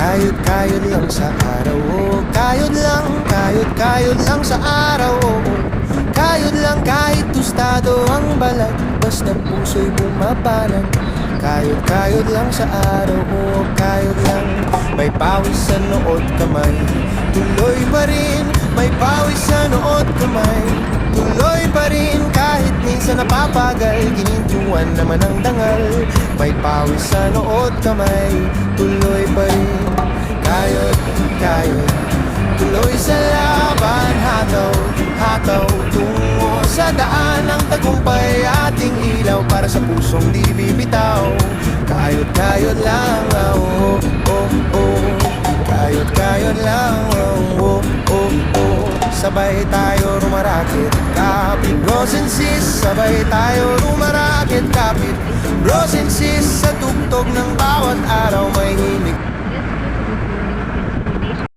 Kayod-kayod lang sa araw, oh. Kayod lang sa araw, oh. Kayod lang kahit tostado ang balat, basta puso'y bumabanat. Kayod lang sa araw, oh. Kayod lang. May pawis sa nood kamay, tuloy pa rin. May pawis sa nood kamay, tuloy pa rin. Kahit minsan napapagal, ginintuan naman ang dangal. May pawis sa nood kamay, tuloy pa rin. Kayod, tuloy sa laban. Hataw, tungo sa daan ng tagumpay. Ating ilaw para sa pusong di bibitaw. Kayod lang, oh, oh, oh. Kayod lang, oh, oh, oh. Sabay tayo rumarakit, kapit. Bros and sis, sabay tayo rumarakit, kapit. Bros and sis, sa tugtog ng bawat araw may himig